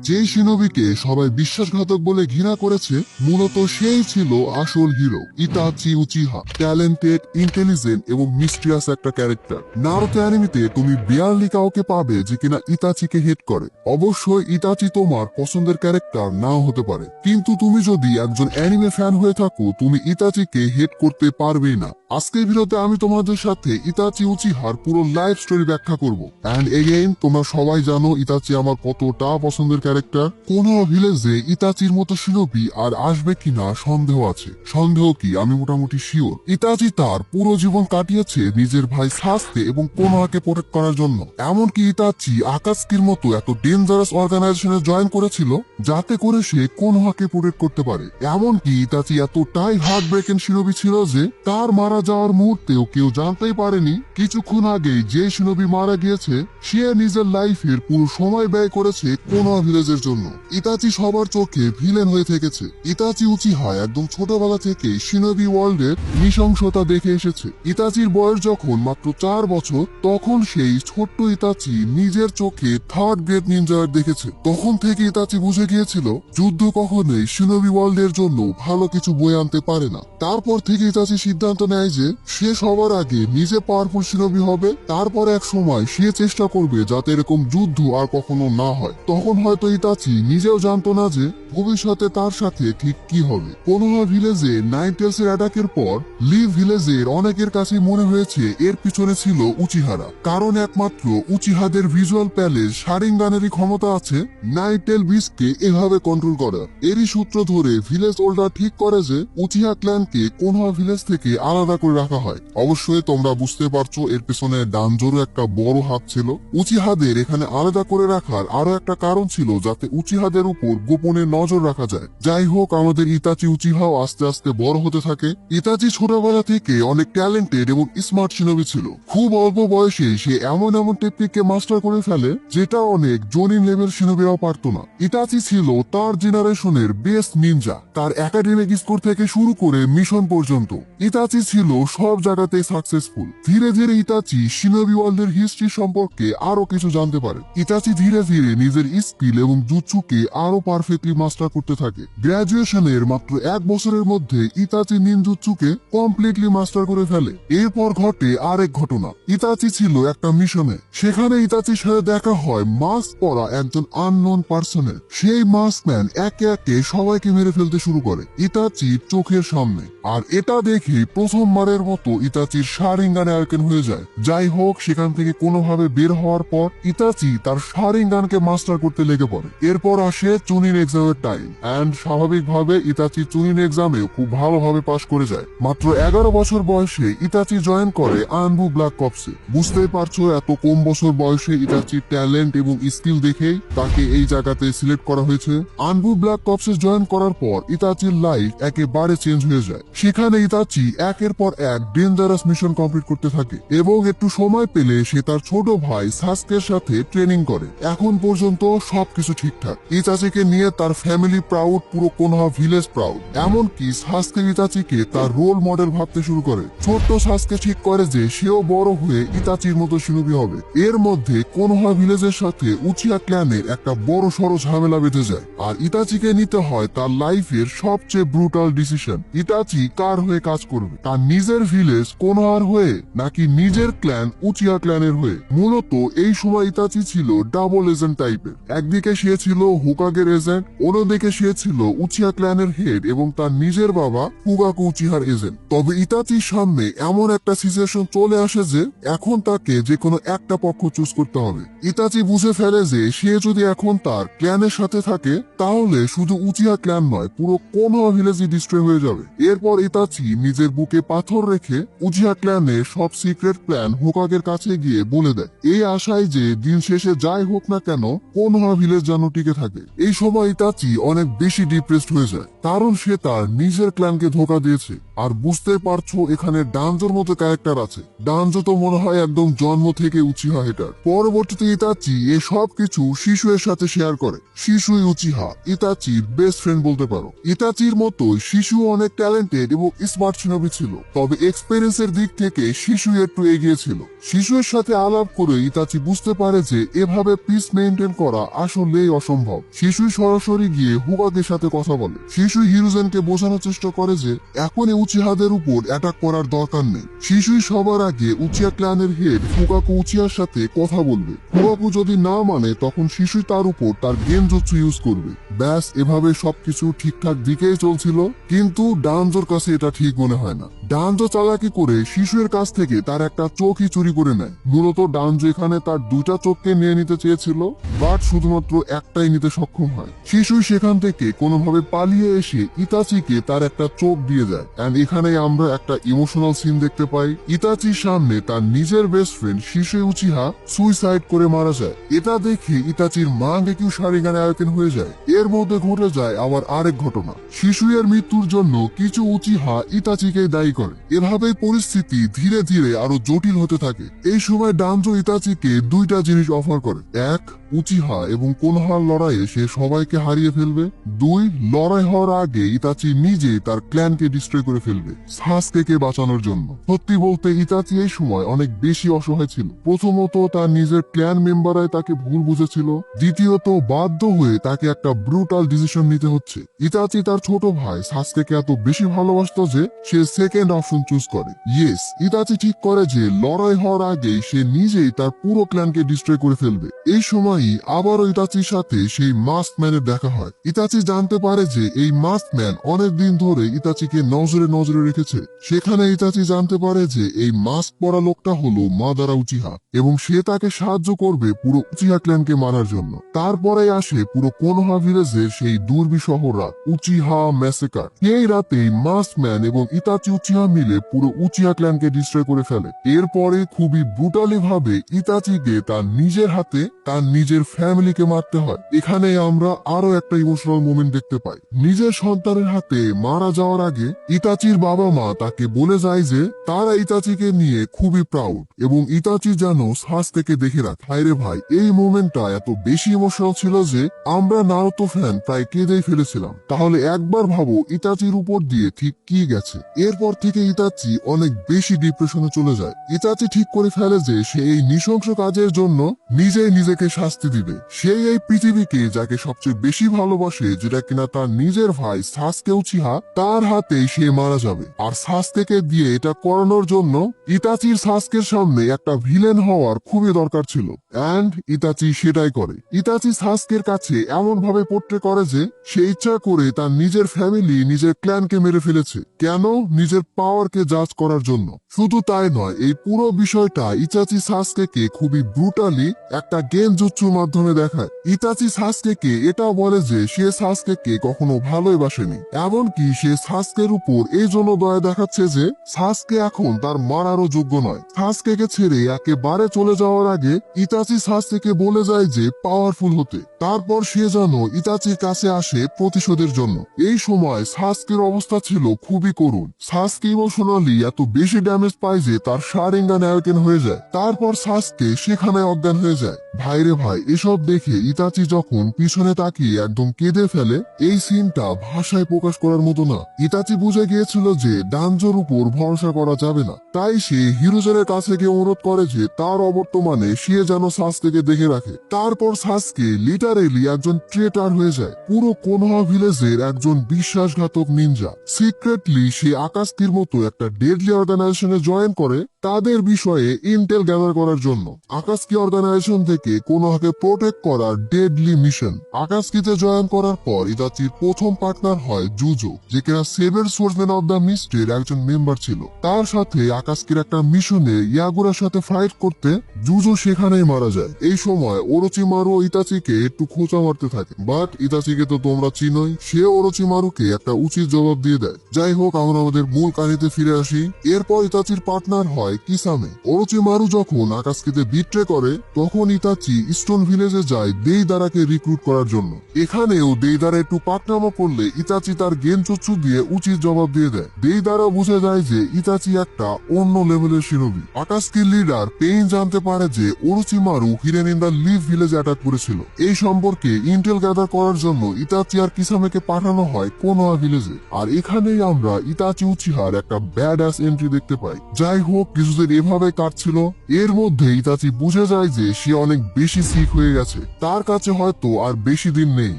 যেই শিনোবিকে সবাই বিশ্বাসঘাতক বলে ঘৃণা করেছে মূলত সেই ছিল আসল hero Itachi Uchiha. Talented, intelligent এবং মিস্ট্রিয়াস একটা ক্যারেক্টার। নারুতো অ্যানিমেতে তুমি বিয়ারলি কাউকে পাবে যে কিনা ইতাচিকে হেট করে। অবশ্যই ইতাচি তোমার পছন্দের ক্যারেক্টার নাও হতে পারে, কিন্তু তুমি যদি একজন অ্যানিমে ফ্যান হয়ে থাকো তুমি ইতাচিকে হেট করতে পারবেই না। আজকের ভিডিওতে আমি তোমাদের সাথে ইতাচি উচিহার পুরো লাইফ স্টোরি ব্যাখ্যা করব। এন্ড এগেইন তোমরা সবাই জানো ইতাচি আমার কতটা পছন্দের ক্যারেক্টার। কোন ভিলেজে ইতাচির মতো শিনোবি আর আসবে কিনা সন্দেহ আছে। সন্দেহ কি, আমি মোটামুটি শিওর। ইতাচি তার পুরো জীবন কাটিয়েছে নিজের ভাই সাসকে এবং কোনোহাকে প্রোটেক্ট করার জন্য। এমনকি ইতাচি আকাতসুকির মতো এত ডেঞ্জারাস অর্গানাইজেশনে জয়েন করেছিল যাতে করে সে কোনোহাকে প্রোটেক্ট করতে পারে। এমনকি ইতাচি এতটাই হার্ট ব্রেকেন শিনোবি ছিল যে তার মারা যাওয়ার মুহূর্তেও কেউ জানতেই পারেনি কিছুক্ষণ আগেই যে শিনোবি মারা গিয়েছে সে নিজের লাইফের পুরো সময় ব্যয় করেছে কোনোহা ভিলেজের জন্য। ইতাচি সবার চোখে ভিলেন হয়ে থেকেছে। ইতাচি উচিহা একদম ছোটবেলা থেকেই শিনোবি ওয়ার্ল্ডের নৃশংসতা দেখে এসেছে। ইতাচির বয়স যখন মাত্র 4 বছর তখন সেই ছোট্ট ইতাচি নিজের চোখে থার্ড গ্রেড নিনজা দেখেছে। তখন থেকে ইতাচি বুঝে গিয়েছিল যুদ্ধ কখনোই শিনোবি ওয়ার্ল্ডের জন্য ভালো কিছু বয়ে আনতে পারে না। তারপর থেকে ইতাচি সিদ্ধান্ত নেয় যে সে সবার আগে নিজে পাওয়ারফুল শিনোবি হবে, তারপর এক সময় সে চেষ্টা করবে যাতে এরকম যুদ্ধ আর কখনো না হয়। তখন হয়তো ইতাচি নিজেও জানতো না যে ভবিষ্যতে তার সাথে ঠিক কি হবে। কোনোহা ভিলেজে নাইন টেলস এর অ্যাটাকের পর লিভ ভিলেজের অনেকের কাছে মনে হয়েছে এর পিছনে ছিল উচিহারা, কারণ একমাত্র উচিহাদের ভিজুয়াল প্যালেস শারিঙ্গানেরই ক্ষমতা আছে নাইন টেল বিস্টকে এভাবে কন্ট্রোল করা। এরই সূত্র ধরে ভিলেজ ওল্ডার ঠিক করে যে উচিহা ক্ল্যানকে কোনোহা ভিলেজ থেকে আলাদা করে রাখা হয়। অবশ্যই তোমরা বুঝতে পারছো এর পেছনে ডানজোরও একটা বড় হাত ছিল। উচিহাদের এখানে আলাদা করে রাখার আরো একটা কারণ ছিল যাতে উচিহাদের উপর গোপনে নজর রাখা যায়। যাই হোক, আমাদের ইতাচি উচিহাও আস্তে আস্তে বড় হতে থাকে। ইতাচি ছোটবেলা থেকে অনেক ট্যালেন্টেড এবং স্মার্ট শিনোবি ছিল। খুব অল্প বয়সে সে এমন এমন টেকনিককে মাস্টার করে ফেলে যেটা অনেক জোনিন লেভেল শিনোবিরাও পারত না। ইতাচি ছিল তার জেনারেশনের বেস্ট নিনজা। তার একাডেমিক স্কোর থেকে শুরু করে মিশন পর্যন্ত ইতাচি ছিল সব জায়গাতেই সাকসেসফুল। ধীরে ধীরে ইতাচি শিনোবি ওয়ার্ল্ডের হিস্ট্রি সম্পর্কে আরো কিছু জানতে পারে। ইতাচি ধীরে ধীরে নিজের স্কিল এবং জুৎসুকে আরো পারফেক্টলি মাস্টার করতে থাকে। গ্রাজুয়েশনের মাত্র 1 বছরের মধ্যে ইতাচি নিনজুৎসুকে কমপ্লিটলি মাস্টার করে ফেলে। এরপর ঘটে আরেক ঘটনা। ইতাচি ছিল একটা মিশনে, সেখানে ইতাচির সাথে দেখা হয় মাস্ক পরা একজন আননোন পার্সনের। সেই মাস্কম্যান একে একে সবাইকে মেরে ফেলতে শুরু করে ইতাচির চোখের সামনে। আর এটা দেখে প্রথমবারের মতো ইতাচির শারিঙ্গানে আর্কেন হয়ে যায়। যাই হোক, সেখান থেকে কোনোভাবে বের হওয়ার পর ইতাচি তার শারিঙ্গানকে মাস্টার করতে লেগে পড়ে। এরপর আসে চুনিন এক্সামের টাইম এন্ড স্বাভাবিকভাবে ইতাচি চুনিন এক্সামে খুব ভালোভাবে পাশ করে যায়। মাত্র 11 বছর বয়সে ইতাচি জয়েন করে আনবু ব্ল্যাক কপসে। বুঝতেই পারছো এত কম বছর বয়সে ইতাচির ট্যালেন্ট এবং স্কিল দেখেই তাকে এই জায়গাতে সিলেক্ট করা হয়েছে। আনবু ব্ল্যাক কপসে জয়েন করার পর ইতাচির লাইফ একেবারে চেঞ্জ হয়ে যায়। সেখানে ইতাচি একের পর এক ডেঞ্জারাস মিশন কমপ্লিট করতে থাকে এবং একটু সময় পেলে সে তার ছোট ভাই সাসকের সাথে ট্রেনিং করে। এখন পর্যন্ত সবকিছু ঠিকঠাক। ইতাচিকে নিয়ে তার ফ্যামিলি প্রাউড, পুরো কোনোহা ভিলেজ প্রাউড। এমনকি সাসকে ইতাচিকে তার রোল মডেল ভাবতে শুরু করে। ছোট্ট সাসকে ঠিক করে যে সেও বড় হয়ে ইতাচির মতো শিনোবি হবে। এর মধ্যে কোনোহা ভিলেজের সাথে উচিহা ক্ল্যানের একটা বড় সড়ো ঝামেলা বেঁধে যায় আর ইতাচিকে নিতে হয় তার লাইফের সবচেয়ে ব্রুটাল ডিসিশন। ইতাচি কার হয়ে কাজ করবে, তার নিজের ভিলেজ কোনোহার হয়ে নাকি নিজের ক্ল্যান উচিহা ক্ল্যানের হয়ে। মূলত এই সময় ইতাচি ছিল ডাবল এজেন্ট টাইপের। একদিকে সে ছিল হোকাগের এজেন্ট, অন্যদিকে সে ছিল উচিহা ক্ল্যানের হেড এবং তার নিজের বাবা ফুগাকু উচিহার এজেন্ট। তবে ইতাচির সামনে এমন একটা সিচুয়েশন চলে আসে যে এখন তাকে যে কোনো একটা পক্ষ চুজ করতে হবে। ইতাচি বুঝে ফেলে যে সে যদি এখন তার ক্ল্যানের সাথে থাকে তাহলে শুধু উচিহা ক্ল্যান নয়, পুরো কোনোহা ভিলেজই ডিস্ট্রয় হয়ে যাবে। এরপর ইতাচি নিজের বুকে পাথর রেখে উচিহা ক্ল্যানের সব সিক্রেট প্ল্যান হোকাগের কাছে গিয়ে বলে দেয়, এই আশায় যে দিন শেষে যাই হোক না কেন কোনোহা ভিলেজ যেন টিকে থাকে। এই সময় ইতাচি অনেক বেশি ডিপ্রেসড হয়ে যায়। কারণ সে তার নিজের ক্ল্যানকে ধোকা দিয়েছে। আর বুঝতে পারছো এখানে ডানজোর মতো ক্যারেক্টার আছে। ডানজো তো মনে হয় একদম জন্ম থেকে উচিহা হেটার। পরবর্তীতে ইতাচি এ সব কিছু শিশুয়ের সাথে শেয়ার করে। শিশুই উচিহা ইতাচির বেস্ট ফ্রেন্ড বলতে পারো। ইতাচির মতো শিশু অনেক ট্যালেন্টেড এবং স্মার্ট সিনাবি ছিল, তবে এক্সপেরিয়েন্সের দিক থেকে শিশু একটু এগিয়ে ছিল। শিশুর সাথে আলাপ করে ইতাচি বুঝতে পারে যে এভাবে পিস মেনটেন করা আসলেই অসম্ভব। শিশুই সরাসরি গিয়ে হুগাকের সাথে কথা বলে। শিশুই হিরোজেনকে বোঝানোর চেষ্টা করে যে এখনই উচিহাদের উপর অ্যাটাক করার দরকার নেই। শিশুই সবার আগে উচিয়া ক্ল্যানের হেড ফুগাকু উচিয়ার সাথে কথা বলবে। ফুগাকু যদি না মানে তখন শিশুই তার উপর তার গেনজুৎসু ইউজ করবে। ব্যাস এভাবে সবকিছু ঠিকঠাক দিকেই চলছিল, কিন্তু ডানজোর কাছে এটা ঠিক মনে হয় না। ডানজো চালাকি করে শিশুর কাছ থেকে তার একটা চোখই চুরি করে নেয়। মূলত ডানজো এখানে তার দুটা চোখকে নিয়ে নিতে চেয়েছিল, বাট শুধুমাত্র একটাই নিতে সক্ষম হয়। শিশুই সেখান থেকে কোনোভাবে পালিয়ে এসে ইতাচিকে তার একটা চোখ দিয়ে যায়। এন্ড এখানে আমরা একটা ইমোশনাল সিন দেখতে পাই। ইতাচির সামনে তার নিজের বেস্ট ফ্রেন্ড শিশুই উচিহা সুইসাইড করে মারা যায়। এটা দেখে ইতাচির মাঙ্গেকিউ শারিগানে আয়তন হয়ে যায়। এর মধ্যে ঘটে যায় আবার আরেক ঘটনা। শিশুয়ের মৃত্যুর জন্য কিছু উচিহা ইতাচিকে দায়ী করে। এভাবেই পরিস্থিতি ধীরে ধীরে আরো জটিল হতে থাকে। এই সময় ডানজো ইতাচিকে দুইটা জিনিস অফার করে। এক, উচিহা এবং কোনোহার লড়াইয়ে সে সবাইকে হারিয়ে ফেলবে। দুই, লড়াই হওয়ার আগে ইতাচি নিজে তার ক্ল্যানকে ডিস্ট্রয় করে ফেলবে সাসকেকে বাঁচানোর জন্য। সত্যি বলতে ইতাচি এই সময় অনেক বেশি অসহায় ছিল। প্রথমত তার নিজের ক্ল্যান মেম্বাররাই তাকে ভুল বুঝেছিল, দ্বিতীয়ত বাধ্য হয়ে তাকে একটা ব্রুটাল ডিসিশন নিতে হচ্ছে। ইতাচি তার ছোট ভাই সাসকেকে এত বেশি ভালোবাসতো যে সে সেকেন্ড অপশন চুজ করে। ইয়েস, ইতাচি ঠিক করে যে লড়াই হওয়ার আগেই সে নিজেই তার পুরো ক্ল্যানকে ডিস্ট্রয় করে ফেলবে। এই সময়ই আবারও ইতাচির সাথে সেই মাস্ক ম্যানের দেখা হয়। ইতাচি জানতে পারে যে এই মাস্ক ম্যান অনেকদিন ধরে ইতাচিকে নজরে নজরে রেখেছে। সেখানে ইতাচি জানতে পারে যে এই মাস্ক পরা লোকটা হলো মাদারা উচিহা এবং সে তাকে সাহায্য করবে পুরো উচিহা ক্ল্যানকে মারার জন্য। তারপরে আসে পুরো কোনোহা ভিলেজের সেই দুর্বিষহ রাত, উচিহা ম্যাসেকার। এই রাতেই মাস্ক ম্যান এবং ইতাচি উচিহা মিলে পুরো উচিহা ক্ল্যানকে ডিস্ট্রয় করে ফেলে। এরপরে খুবই ব্রুটালি ভাবে ইতাচিকে তার নিজের হাতে তার নিজের ফ্যামিলিকে মারতে হয়। এখানে আমরা আরো একটা ইমোশনাল মোমেন্ট দেখতে পাই। নিজের সন্তানের হাতে মারা যাওয়ার আগে ইতাচির বাবা মা তাকে বলে যায় যে তারা ইতাচিকে নিয়ে খুবই প্রাউড এবং ইতাচি যেন সাসকেকে দেখে রাখে। হায়রে ভাই, এই মোমেন্টটা এত বেশি ইমোশনাল ছিল যে আমরা নারুতো ফ্যান প্রায় কেঁদেই ফেলেছিলাম। তাহলে একবার ভাবো ইতাচির উপর দিয়ে ঠিক কি গেছে। এরপর থেকে ইতাচি অনেক বেশি ডিপ্রেশনে চলে যায়। ইতাচি ঠিক করে ফেলে যে সে এই নৃশংস কাজের জন্য নিজেই নিজেকে শাস্তি দিবে। সে এই পৃথিবীকে যাকে সবচেয়ে বেশি ভালোবাসে, যেটা কিনা তার নিজের ভাই সাসকে উচিহা, তার হাতেই সে মারা যাবে। আর সাসকেকে দিয়ে এটা করানোর জন্য ইতাচির সাসকের সামনে একটা ভিলেন হওয়ার খুবই দরকার ছিল। এন্ড ইতাচি সেটাই করে। ইতাচি সাসকের কাছে এমন ভাবে পোট্রে করে যে সে ইচ্ছা করে তার নিজের ফ্যামিলি নিজের ক্ল্যানকে মেরে ফেলেছে। কেন? নিজের পাওয়ারকে জাজ করার জন্য। শুধু তাই নয়, এই পুরো বিষয়টা ইতাচি সাসকেকে খুবই ব্রুটালি একটা গেনজুৎসুর মাধ্যমে দেখায়। ইতাচি সাসকেকে এটা বলে যে সে সাসকেকে কখনো ভালোই বাসেনি। এমনকি সে সাসকের উপর এই জন্য দয়া দেখাচ্ছে যে সাসকে এখন তার মারারও যোগ্য নয়। সাসকেকে ছেড়ে একেবারে চলে যাওয়ার আগে ইতাচি সাসকেকে বলে যায় যে পাওয়ারফুল হতে। তারপর সে যেন ইতাচির কাছে আসে প্রতিশোধের জন্য। এই সময় সাসকের অবস্থা ছিল খুবই করুণ। সাসকে ইমোশনালি এত বেশি ড্যামেজ পায় যে তার শারিঙ্গান আয়োকেন হয়ে যায়। তারপর সাসকে সেখানে অজ্ঞান হয়ে যায়। ভাইরে ভাই, এসব দেখে ইতাচি যখন পিছনে তাকিয়ে একদম কেঁদে ফেলে, এই সিনটা ভাষায় প্রকাশ করার মতো না। ইতাচি বুঝে গিয়েছিল যে ডানজোর উপর ভরসা করা যাবে না। তাই সে হিরোজেনের কাছে গিয়ে অনুরোধ করে যে তার অবর্তমানে সে যেন সাসকেকে দেখে রাখে। তারপর সাসকে লিটারেলি একজন ট্রেটার হয়ে যায়, পুরো কোনোহা ভিলেজের একজন বিশ্বাসঘাতক নিনজা। সিক্রেটলি সে আকাশকির মতো একটা ডেডলি অর্গানাইজেশনে জয়েন করে তাদের বিষয়ে ইন্টেল গ্যাদার করার জন্য। আকাশকি অর্গানাইজেশন থেকে কোনোহাকে প্রোটেক্ট করার ডেডলি মিশন। আকাশকিতে জয়েন করার পর ইতাচির প্রথম পার্টনার হয় জুজো, যে কিনা সেভেন সোর্সম্যান অব দ্য মিস্টের একজন মেম্বার ছিল। তার সাথে আকাশকির একটা মিশনে ইয়াগুরার সাথে ফাইট করতে জুজো সেখানেই মারা যায়। এই সময় ওরোচিমারু ইতাচিকে একটু খোঁচা মারতে থাকে, বাট ইতাচিকে তো তোমরা চিনোই, সে ওরোচিমারুকে একটা উচিত জবাব দিয়ে দেয়। যাই হোক, আমরা আমাদের মূল কাহিনীতে ফিরে আসি। এরপর ইতাচির পার্টনার হয় হয় কিসামে। ওরোচিমারু যখন আকাশকে বিট্রে করে তখন ইতাচি স্টোন ভিলেজে যায় দেইদারাকে রিক্রুট করার জন্য। এখানেও দেইদারা একটু পাকনামা করলে ইতাচি তার গেনজুৎসু দিয়ে উচিত জবাব দিয়ে দেয়। দেইদারা বুঝে যায় যে ইতাচি একটা অন্য লেভেলের শিনোবি। আকাশকি লিডার পেইন জানতে পারে যে Orochimaru hidden in the leaf village attack করেছিল। এই সম্পর্কে ইন্টেল গ্যাদার করার জন্য ইতাচি আর কিসামেকে পাঠানো হয় কোনোয়া ভিলেজে। আর এখানেই আমরা ইতাচি উচিহার একটা ব্যাড অ্যাস এন্ট্রি দেখতে পাই। যাই হোক, কিছুদিন এভাবে কাটছিল। এর মধ্যে ইতাচি বুঝে যায় যে সে অনেক বেশি সিক হয়ে গেছে, তার কাছে হয়তো আর বেশি দিন নেই।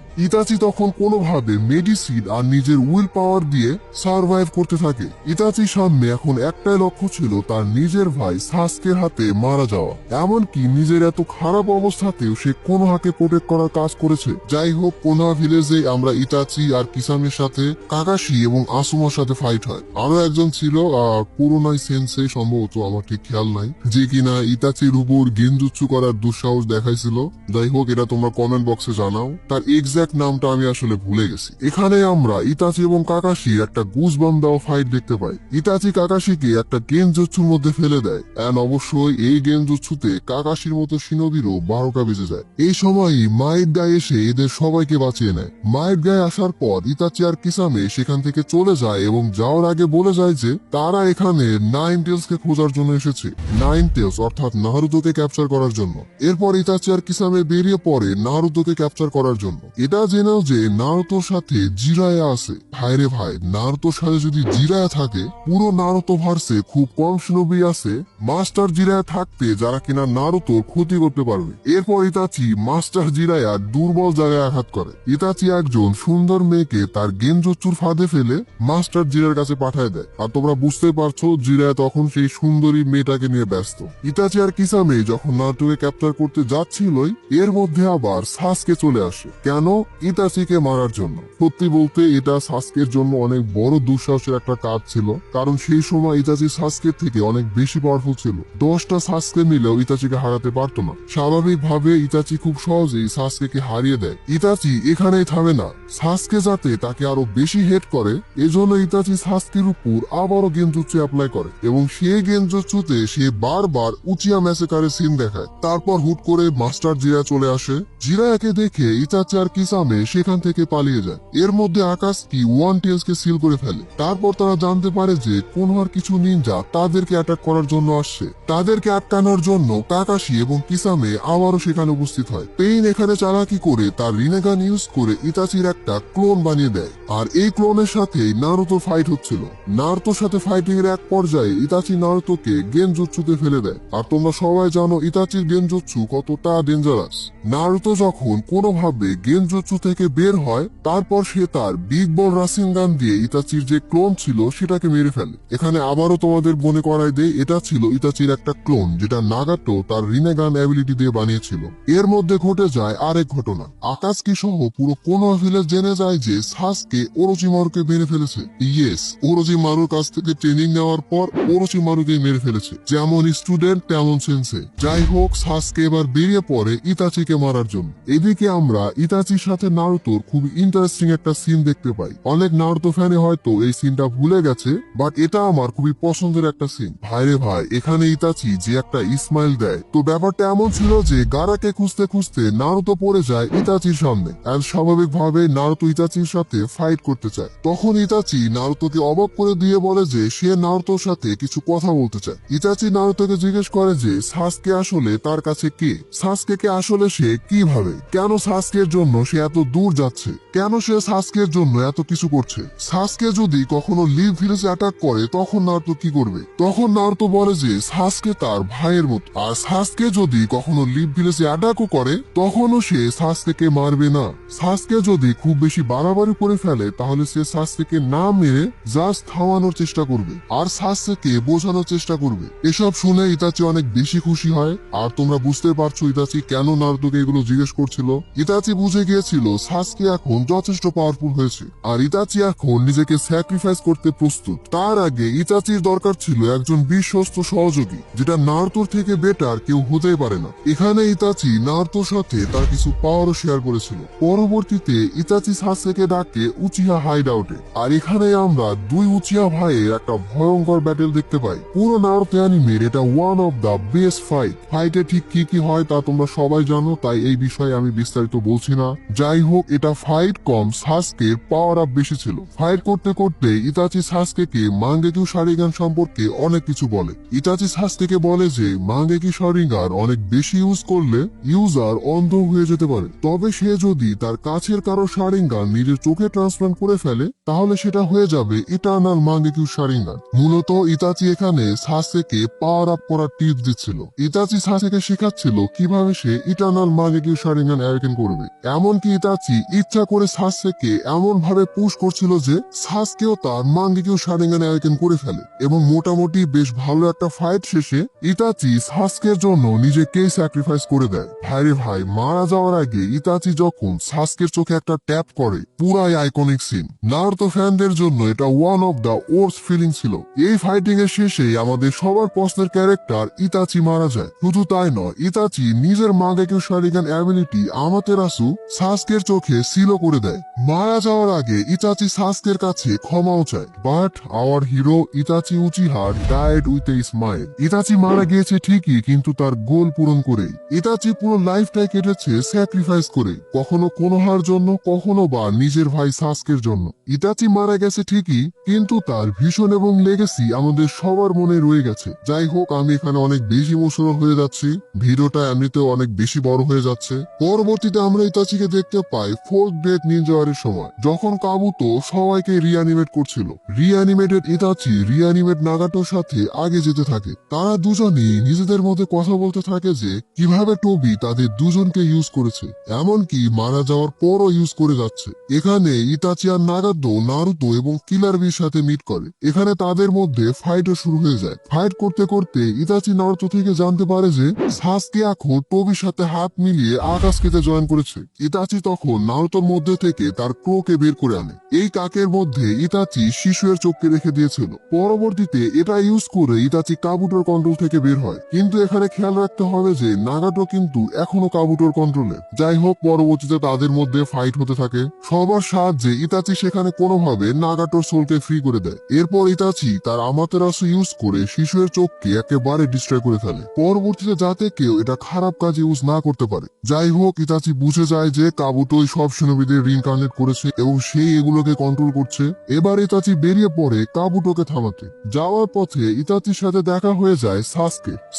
ইতাচি তখন কোনোভাবে মেডিসিন আর নিজের উইল পাওয়ার দিয়ে সার্ভাইভ করতে থাকে। ইতাচির সামনে এখন একটাই লক্ষ্য ছিল তার নিজের ভাই সাসকের হাতে মারা যাওয়া। এমনকি নিজের এত খারাপ অবস্থাতেও সে কোনোহাকে প্রোটেক্ট করার কাজ করেছে। যাই হোক, কোনোহা ভিলেজে আমরা ইতাচি আর কিসামের সাথে কাকাশি এবং আসুমার সাথে ফাইট হয়। আরো একজন ছিল পুরোনাই সেন্সেই, সম্ভবত, আমার ঠিক খেয়াল নাই, যে কিনা ইতাচির উপর গেনজুৎসু করার দুঃসাহস দেখাইছিল। যাই হোক, এটা তোমরা কমেন্ট বক্সে জানাও। তার এক্সাক্ট নামটা আমি আসলে ভুলে গেছি। এখানে আমরা ইতাচি এবং কাকাশির একটা গুজবাম দেওয়া ফাইট দেখতে পাই। ইতাচি কাকাশিকে একটা গেনজুৎসুর মধ্যে ফেলে দেয়, এন্ড অবশ্যই এই গেনজুৎসুতে কাকাশির মতো শিনোবিরও 12টা বেজে যায়। এই সময়ই মাইট গায়ে এসে এদের সবাইকে বাঁচিয়ে নেয়। মাইট গায়ে আসার পর ইতাচি আর কিসামে সেখান থেকে চলে যায় এবং যাওয়ার আগে বলে যায় যে তারা এখানে নাইন টেলসকে খোঁজার জন্য এসেছে। নাইন টেলস অর্থাৎ নারুতোকে ক্যাপচার করার জন্য। এরপর ইতাচি আর কিসামে বেরিয়ে পড়ে নারুতোকে ক্যাপচার করার জন্য। এটা জেনেও যে নারুতোর সাথে জিরায়া আছে। ভাইরে ভাই, নারুতোর সাথে যদি জিরায়া থাকে, পুরো নারুতো ভার্সে খুব কম শিনোবি আছে মাস্টার জিরায়া থাকতে যারা কিনা নারুতোর ক্ষতি করতে পারবে। এরপর ইতাচি মাস্টার জিরায়া দুর্বল জায়গায় আঘাত করে। ইতাচি একজন সুন্দর মেয়েকে তার গেনজুৎসুর ফাঁদে ফেলে মাস্টার জিরার কাছে পাঠায় দেয়। আর তোমরা বুঝতে পারছো জিরায়া তখন সেই সুন্দরী মেয়েটাকে নিয়ে ব্যস্ত। ইতাচি আর কিসামে যখন নারুতোকে ক্যাপচার করতে যাচ্ছিলই, এর মধ্যে আবার সাসকে চলে আসে। কেন? ইতাচিকে মারার জন্য। সত্যি বলতে এটা সাসকের জন্য অনেক বড় দুঃসাহসের একটা কাজ ছিল, কারণ সেই সময় ইতাচি সাসকের থেকে অনেক বেশি পাওয়ারফুল ছিল। 10টা সাসকে মিলেও ইতাচিকে হারাতে পারতো না। স্বাভাবিকভাবে ইতাচি খুব সহজেই সাসকে হারিয়ে দেয়। ইতাচি এখানেই থামে না। সাসকে যাতে তাকে আরো বেশি হেট করে, এজন্য ইতাচি সাসকের উপর আবারও গেনজুৎসু অ্যাপ্লাই করে এবং সেই গেনজুৎসুতে সে বারবার উচিয়া ম্যাসেকারের সিন দেখায়। তারপর হুট করে মাস্টার জিরা চলে আসে। জিরায়াকে দেখে ইতাচি আর কিসামে সেখান থেকে পালিয়ে যায়। এর মধ্যে আকাশকি ওয়ান টেলসকে সিল করে ফেলে। তারপর তারা জানতে পারে যে কোনোহার কিছু নিনজা তাদেরকে অ্যাটাক করার জন্য আসছে। তাদেরকে আটকানোর জন্য কাকাশি এবং কিসামে আবারও সেখানে উপস্থিত হয়। পেইন এখানে চালাকি করে তার রিনেগান ইউজ করে ইতাচির একটা ক্লোন বানিয়ে দেয়। আর এই ক্লোনের সাথে নারুতো ফাইট হচ্ছিল। নারুতোর সাথে ফাইটিং এর এক পর্যায়ে ইতাচি নারুতোকে গেনজুৎসুতে ফেলে দেয়। আর তোমরা সবাই জানো ইতাচির গেনজুৎসু কতটা ডেঞ্জারাস। নারুতো যখন কোনোভাবে গেনজুৎসু থেকে বের হয়, তারপর সে তার বিগ বল রাসিনগান দিয়ে ইতাচির যে ক্লোন ছিল সেটাকে মেরে ফেলে। এখানে আবারও তোমাদের মনে করাই দেয়, এটা ছিল ইতাচির একটা ক্লোন যেটা নাগাটো তার রিনেগান অ্যাবিলিটি দিয়ে বানিয়েছিল। এর মধ্যে ঘটে যায় আরেক ঘটনা। আকাশকি সহ পুরো কোনোহা ভিলেজ জেনে যায় যে সাসকে ওরোচিমারুকে মেরে ফেলেছে। ইয়েস, ওরোচিমারুর কাছ থেকে ট্রেনিং নেওয়ার পর ওরোচিমারুকে মেরে ফেলেছে। যেমন স্টুডেন্ট তেমন সেন্সে। যাই হোক, সাসকে এবার বেরিয়ে পড়ে ইতাচিকে মারার জন্য। এদিকে আমরা ইতাচির সাথে নারুতোর খুব ইন্টারেস্টিং একটা সিন দেখতে পাই। অনেক নারুতো ফ্যানে হয়তো এই সিনটা ভুলে গেছে, বাট এটা আমার খুবই পছন্দের একটা সিন। ভাইরে ভাই, এখানে ইতাচি যে একটা ইসমাইল দেয়, তো ব্যাপারটা এমন ছিল যে গারাকে খুঁজতে খুঁজতে নারুতো পড়ে যায় ইতাচির সামনে। আর স্বাভাবিকভাবে নারুতো ইতাচির সাথে ফাইট করতে চায়। তখন ইতাচি নারুতোকে অবাক করে দিয়ে বলে যে সে নারুতোর সাথে কিছু কথা বলতে চায়। ইতাচি নারুতোকে জিজ্ঞেস করে যে সাসকে আসলে তার কাছে কে, সাসকে আসলে সে কিভাবে, কেন সাসকের জন্য সে এত দূর যাচ্ছে, কেন সে সাসকের জন্য এত কিছু করছে। সাসকে যদি কখনো লিভ ভিলেজে অ্যাটাক করে তখন নারুতো কি করবে? তখন নারুতো বলে যে সাসকে তার ভাইয়ের মতো, আর সাসকে যদি কখনো লিভ ভিলেজে অ্যাটাকও করে তখনও সে সাসকে মারবে না। সাসকে যদি খুব বেশি বাড়াবাড়ি করে ফেলে তাহলে সে সাসকে না মেরে জাস্ট থামানোর চেষ্টা করবে আর সাসকে বোঝানোর চেষ্টা করবে। এসব শুনে ইতাচি অনেক বেশি খুশি হয়। আর তোমরা বুঝতে পারছো ইতাচি কেন নারুতোকে এগুলো জিজ্ঞেস করছিল। ইতাচি বুঝে গিয়েছিল সাসকে এখন যথেষ্ট পাওয়ারফুল হয়েছে আর ইতাচি এখন নিজেকে স্যাক্রিফাইস করতে প্রস্তুত। তার আগে ইতাচির দরকার ছিল একজন বিশ্বস্ত সহযোগী, যেটা নারুতোর থেকে বেটার কেউ হতেই পারে না। এখানে ইতাচি নারুতোর সাথে তার কিছু পাওয়ারও শেয়ার করেছিল। পরবর্তীতে ইতাচি ইতাচি সাসকেকে ডাকে উচিহা হাইড আউটে। আর এখানে আমরা দুই উচিহা ভাইয়ের একটা ভয়ঙ্কর ব্যাটেল দেখতে পাই। পুরো নারুতো অ্যানিমের এটা ওয়ান অফ দা বেস্ট ফাইটে ঠিক কি কি হয় তা তোমরা সবাই জানো, তাই এই বিষয়ে আমি বিস্তারিত বলছি না। যাই হোক, এটা ফাইট কম, সাসকের পাওয়ার আপ বেশি ছিল। ফাইট করতে করতে ইতাচি সাসকেকে মাঙ্গেকিউ শারিগান সম্পর্কে অনেক কিছু বলে। ইতাচি সাসকেকে বলে যে মাঙ্গেকিউ শারিগান অনেক বেশি ইউজ করলে ইউজার অন্ধ হয়ে যেতে পারে, তবে সে যদি তার কাছের কারো শারিগান নিজের চোখে ট্রান্সপ্লান্ট করে ফেলে তাহলে সেটা হয়ে যাবে ইটারনাল মাঙ্গেকিউ শারিগান। মূলত ইতাচি এখানে সাসকেকে পাওয়ার আপ করার টিপস দিচ্ছিল। ইতাচি সাসকেকে শেখাচ্ছিল কিভাবে সে ইটারনাল মাঙ্গেকিউ শারিগান অ্যাওয়েকেন করবে। এমনকি ইতাচি ইচ্ছা করে সাসকেকে এমন ভাবে পুশ করছিল যে সাসকেও তার মাঙ্গেকিউ শারিগান অ্যাওয়েকেন করে ফেলে, এবং মোটামুটি বেশ ভালো একটা ফাইট শেষে ইতাচি সাসকের জন্য নিজেকেই স্যাক্রিফাইস করে দেয়। ভাই মারা যাওয়ার আগে ইতাচি যখন সাসকের চোখে একটা ট্যাপ করে, পুরাই আইকনিক সিন। নারুতো ফ্যানদের জন্য এটা one of the worst feeling ছিল। এই ফাইটিং এর শেষে আমাদের সবার পছন্দের ক্যারেক্টার ইতাচি মারা যায়। শুধু তাই নয়, ইতাচি নিজের মাঙ্গেকিউ শারিগান অ্যাবিলিটি আমাতেরাসু সাসকের চোখে সিলও করে দেয়। মারা যাওয়ার আগে ইতাচি সাসকের কাছে ক্ষমাও চায়, but hour hero Itachi Uchiha died with a smile. Itachi মারা গিয়েছে ঠিকই, কিন্তু তার গোল পূরণ করে। ইতাচি পুরো লাইফটাই কেটেছে স্যাক্রিফাইস করে, কখনো কোনোহার জন্য, কখনো বা নিজের ভাই সাসকের জন্য। ইতাচি মারা গেছে ঠিকই, কিন্তু তার ভিশন এবং লেগেসি আমাদের সবার মনে রয়ে গেছে। যাই হোক, আমি এখানে অনেক বেশি ইমোশনাল হয়ে যাচ্ছি, ভিডিওটা এমনিতেও অনেক বেশি বড় হয়ে যাচ্ছে। পরবর্তীতে আমরা ইতাচিকে দেখতে পাই ফোর্থ গ্রেট নিনজা ওয়ারের সময়, যখন কাবুতো সবাইকে রিঅ্যানিমেট করছিল। রিঅ্যানিমেটেড ইতাচি রিঅ্যানিমেট নাগাটোর সাথে আগে যেতে থাকে। তারা দুজনেই নিজেদের মধ্যে কথা বলতে থাকে যে কিভাবে টোবি তাদের দুজনকে ইউজ করেছে, এমনকি মারা যাওয়ার পরও ইউজ করে যাচ্ছে। এখানে ইতাচি আর নাগাতো নারুতো এবং কিলার বির সাথে মিট করে। এখানে তাদের মধ্যে ফাইটও শুরু হয়ে যায়। ফাইট করতে করতে ইতাচি নারুতো থেকে জানতে পারে যে সাসকে এখন টোবির সাথে হাত মিলিয়ে আকাশকেতে জয়েন করেছে। ইতাচি তখন নারুতোর মধ্যে থেকে তার ক্রোকে বের করে আনে। এই কাকের মধ্যে ইতাচি শিশুয়ের চোখকে রেখে দিয়েছিল। পরবর্তীতে এটা ইউজ করে ইতাচি কাবুটোর কন্ট্রোল থেকে বের হয়, কিন্তু এখানে খেয়াল রাখতে হবে যে নাগাটো কিন্তু এখনো কাবুটোর কন্ট্রোলে। যাই হোক, পরবর্তীতে তাদের মধ্যে ফাইট হতে থাকে। সবার সাহায্যে ইতাচি সেখানে কোনোভাবে নাগাটোর সোলকে ফ্রি করে দেয়। এরপর ইতাচি তার আমাতেরাসু ইউজ করে শিশুয়ের চোখকে একেবারে ডিস্ট্রয় করে ফেলে, পরবর্তীতে যাতে কেউ এটা খারাপ কাজে ইউজ না করতে পারে। যাই হোক, ইতাচি বুঝে যায় যে কাবুটোই সব শিনোবিদের রিইনকার্নেট করেছে এবং সেই এগুলোকে কন্ট্রোল করছে। এবার ইতাচি বেরিয়ে পড়ে কাবুটোকে থামাতে। যাওয়ার পথে ইতাচির সাথে দেখা হয়ে যায়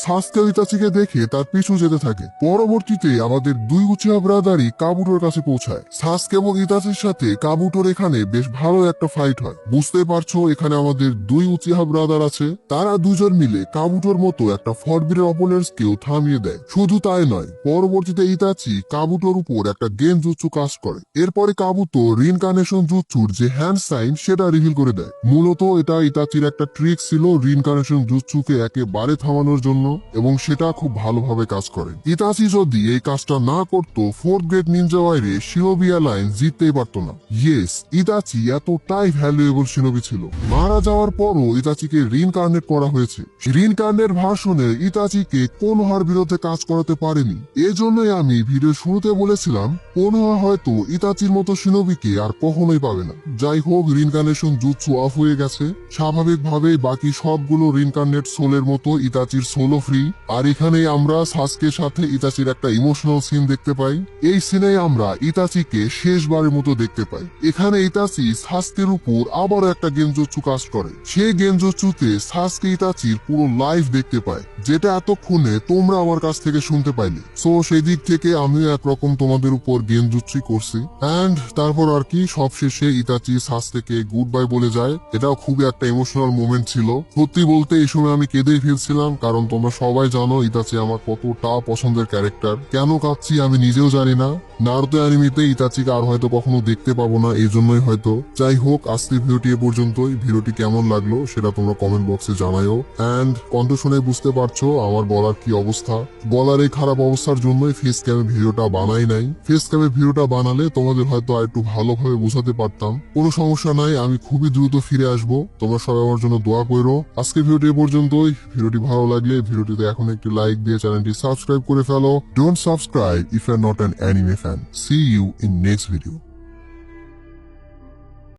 সাসকেও ইতাচিকে দেখে তার পিছু যেতে থাকে। পরবর্তীতে আমাদের দুই উচিহা ব্রাদারই কাবুটোর কাছে পৌঁছায়। সাসকে এবং ইতাচির সাথে কাবুটোর এখানে বেশ ভালো একটা ফাইট হয়। বুঝতে পারছো, এখানে আমাদের দুই উচিহা ব্রাদার আছে, তারা দুজন মিলে কাবুটোর মতো একটা ফরবিডেন অপোনেন্টস কেও থামিয়ে দেয়। শুধু তাই নয়, পরবর্তীতে ইতাচি কাবুটোর উপর একটা গেম জুৎসু কাস্ট করে। এরপরে কাবুতো রিইনকার্নেশন জুৎসুর যে হ্যান্ড সাইন সেটা রিভিল করে দেয়। মূলত এটা ইতাচির একটা ট্রিক ছিল রিইনকার্নেশন জুৎসুকে একেবারে থামানোর জন্য, এবং সেটা খুব ভালোভাবে কাজ করে। ইতাচি যদি এই কাজটা না করত, ফোর্থ গ্রেট নিনজা ওয়ারে শিনোবি অ্যালায়েন্স জিততেই পারত না। ইয়েস, ইতাচি এতটাই ভ্যালুয়েবল শিনোবি ছিল। মারা যাওয়ার পরও ইতাচিকে রিইনকার্নেট করা হয়েছে। রিইনকার্নেট ভার্সনে ইতাচিকে কোনোহার বিরুদ্ধে কাজ করাতে পারেনি। এজন্যই আমি ভিডিও শুরুতে বলেছিলাম কোনোহা হয়তো ইতাচির মতো শিনোবিকে আর কখনোই পাবে না। যাই হোক, রিইনকার্নেশন জুৎসু অফ হয়ে গেছে। স্বাভাবিকভাবেই বাকি সবগুলো রিইনকার্নেট সোলের মতো ইতাচির সোলো ফ্রি। আর এখানে আমরা সাসকের সাথে ইতাচির একটা ইমোশনাল সিন দেখতে পাই। এই সিনে আমরা ইতাচিকে শেষবারের মতো দেখতে পাই। এখানে ইতাচি সাসকের উপর আবারও একটা গেনজুৎসু কাস্ট করে। সেই গেনজুৎসুতে সাসকে ইতাচির পুরো লাইফ দেখতে পায়, যেটা এতক্ষণে তোমরা আমার কাছ থেকে শুনতে পাইলে। সো সেই দিক থেকে আমিও একরকম তোমাদের উপর গেনজুৎসুই করছি। অ্যান্ড তারপর আর কি, সবশেষে ইতাচি সাসকেকে গুড বাই বলে যায়। এটাও খুবই একটা ইমোশনাল মোমেন্ট ছিল। সত্যি বলতে এই সময় আমি কেঁদেই ফেলছিলাম, কারণ তোমরা সবাই জানো ইতাচি আমার কতটা পছন্দের ক্যারেক্টার। কেন কাঁদছি আমি নিজেও জানি না। নারুতো অ্যানিমেতে ইতাচিকে আর হয়তো কখনো দেখতে পাবো না, এই জন্যই হয়তো। যাই হোক, আজকের ভিডিওটি এ পর্যন্তই। ভিডিওটি কেমন লাগলো সেটা তোমরা কমেন্ট বক্সে জানাইও। অ্যান্ড কণ্ঠ শুনে বুঝতে পারছো আমার বলার কি অবস্থা। বলার এই খারাপ অবস্থার জন্যই ফেস ক্যামে ভিডিওটা বানাই নাই। ফেস ক্যামে ভিডিওটা বানালে তোমাদের হয়তো আর একটু ভালোভাবে বোঝাতে পারতাম। কোনো সমস্যা নাই, আমি খুবই দ্রুত ফিরে আসবো। তোমরা সবাই আমার জন্য দোয়া করো। আজকের ভিডিওটি এ পর্যন্তই। ভিডিওটি ভালো লাগলে ভিডিওটিতে এখন একটি লাইক দিয়ে চ্যানেলটি সাবস্ক্রাইব করে ফেলো। Don't subscribe if you are not an anime fan. See you in next video.